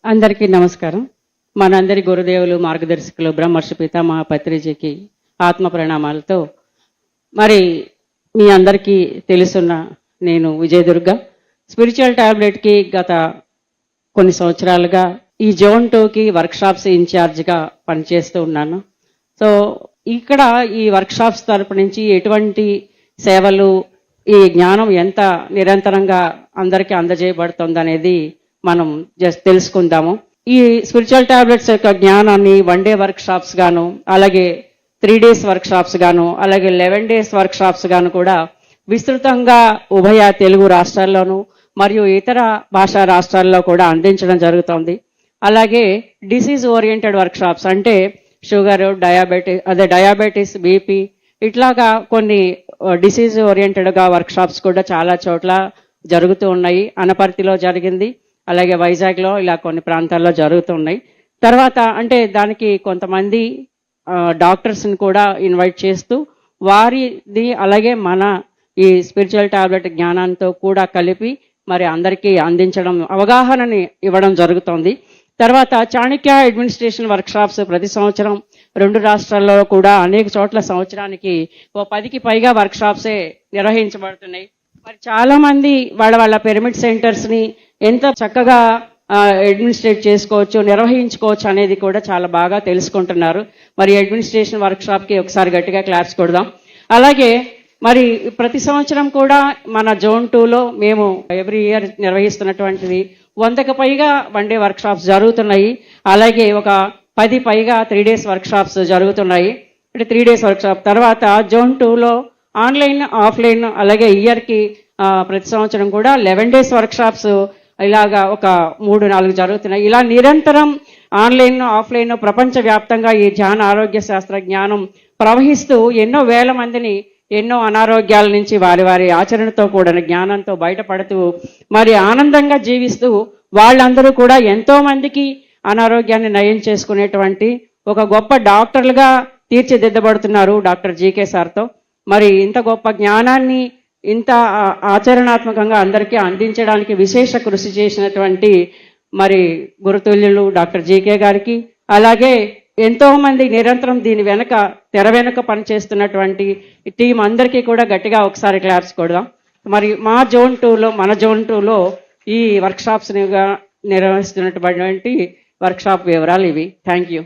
అందరికీ నమస్కారం. మనందరి గురుదేవులు మార్గదర్శకులు బ్రహ్మర్షి పితామహ పత్రిజీకి ఆత్మ ప్రణామాలతో మరి మీ అందరికీ తెలుసున్న నేను విజయదుర్గ స్పిరిచువల్ టాబ్లెట్కి గత కొన్ని సంవత్సరాలుగా ఈ జోన్ 2కి వర్క్షాప్స్ ఇన్ఛార్జ్గా పనిచేస్తూ ఉన్నాను. సో ఇక్కడ ఈ వర్క్షాప్స్ తరపు నుంచి ఎటువంటి సేవలు, ఈ జ్ఞానం ఎంత నిరంతరంగా అందరికీ అందజేయబడుతుంది అనేది మనం జస్ట్ తెలుసుకుందాము. ఈ స్పిరిచువల్ టాబ్లెట్స్ యొక్క జ్ఞానాన్ని 1 డే వర్క్ షాప్స్ గాను, అలాగే 3 డేస్ వర్క్ షాప్స్ గాను, అలాగే 11 డేస్ వర్క్ షాప్స్ గాను కూడా విస్తృతంగా ఉభయ తెలుగు రాష్ట్రాల్లోనూ మరియు ఇతర భాషా రాష్ట్రాల్లో కూడా అందించడం జరుగుతోంది. అలాగే డిసీజ్ ఓరియంటెడ్ వర్క్ షాప్స్ అంటే షుగర్, డయాబెటీస్, బీపీ ఇట్లాగా కొన్ని డిసీజ్ ఓరియంటెడ్గా వర్క్ షాప్స్ కూడా చాలా చోట్ల జరుగుతూ ఉన్నాయి. అనపర్తిలో జరిగింది, అలాగే వైజాగ్లో ఇలా కొన్ని ప్రాంతాల్లో జరుగుతున్నాయి. తర్వాత అంటే దానికి కొంతమంది డాక్టర్స్ని కూడా ఇన్వైట్ చేస్తూ వారిది అలాగే మన ఈ స్పిరిచువల్ టాబ్లెట్ జ్ఞానంతో కూడా కలిపి మరి అందరికీ అందించడం, అవగాహనని ఇవ్వడం జరుగుతోంది. తర్వాత చాణక్య అడ్మినిస్ట్రేషన్ వర్క్షాప్స్ ప్రతి సంవత్సరం 2 రాష్ట్రాల్లో కూడా అనేక చోట్ల సంవత్సరానికి 10కి పైగా వర్క్షాప్సే నిర్వహించబడుతున్నాయి. మరి చాలా మంది వాళ్ళ పిరమిడ్ సెంటర్స్ని ఎంత చక్కగా అడ్మినిస్ట్రేట్ చేసుకోవచ్చు, నిర్వహించుకోవచ్చు అనేది కూడా చాలా బాగా తెలుసుకుంటున్నారు. మరి అడ్మినిస్ట్రేషన్ వర్క్షాప్కి ఒకసారి గట్టిగా క్లాప్స్ కొడదాం. అలాగే మరి ప్రతి సంవత్సరం కూడా మన జోన్ 2లో మేము ఎవ్రీ ఇయర్ నిర్వహిస్తున్నటువంటిది 100కి పైగా 1 డే వర్క్ షాప్స్ జరుగుతున్నాయి. అలాగే ఒక 10 పైగా 3 డేస్ వర్క్ షాప్స్ జరుగుతున్నాయి. అంటే 3 డేస్ వర్క్ షాప్ తర్వాత జోన్ 2లో ఆన్లైన్, ఆఫ్లైన్ అలాగే ఇయర్కి ప్రతి సంవత్సరం కూడా 11 డేస్ వర్క్ షాప్స్ ఇలాగా ఒక 3-4 జరుగుతున్నాయి. ఇలా నిరంతరం ఆన్లైన్, ఆఫ్లైన్ ప్రపంచవ్యాప్తంగా ఈ ధ్యాన ఆరోగ్య శాస్త్ర జ్ఞానం ప్రవహిస్తూ ఎన్నో వేల మందిని ఎన్నో అనారోగ్యాల నుంచి వారి ఆచరణతో కూడిన జ్ఞానంతో బయటపడుతూ మరి ఆనందంగా జీవిస్తూ వాళ్ళందరూ కూడా ఎంతో మందికి అనారోగ్యాన్ని నయం చేసుకునేటువంటి ఒక గొప్ప డాక్టర్లుగా తీర్చిదిద్దబడుతున్నారు డాక్టర్ జీకే సార్తో. మరి ఇంత గొప్ప జ్ఞానాన్ని ఇంత ఆచరణాత్మకంగా అందరికీ అందించడానికి విశేష కృషి చేసినటువంటి మరి గురుతుల్యులు డాక్టర్ జీకే గారికి, అలాగే ఎంతో మంది నిరంతరం దీని తెర వెనుక పనిచేస్తున్నటువంటి టీం అందరికీ కూడా గట్టిగా ఒకసారి క్లాప్స్ కొడదాం. మరి మన జోన్ 2లో ఈ వర్క్షాప్స్ నిర్వహిస్తున్నటువంటి వర్క్షాప్ వివరాలు ఇవి. Thank you.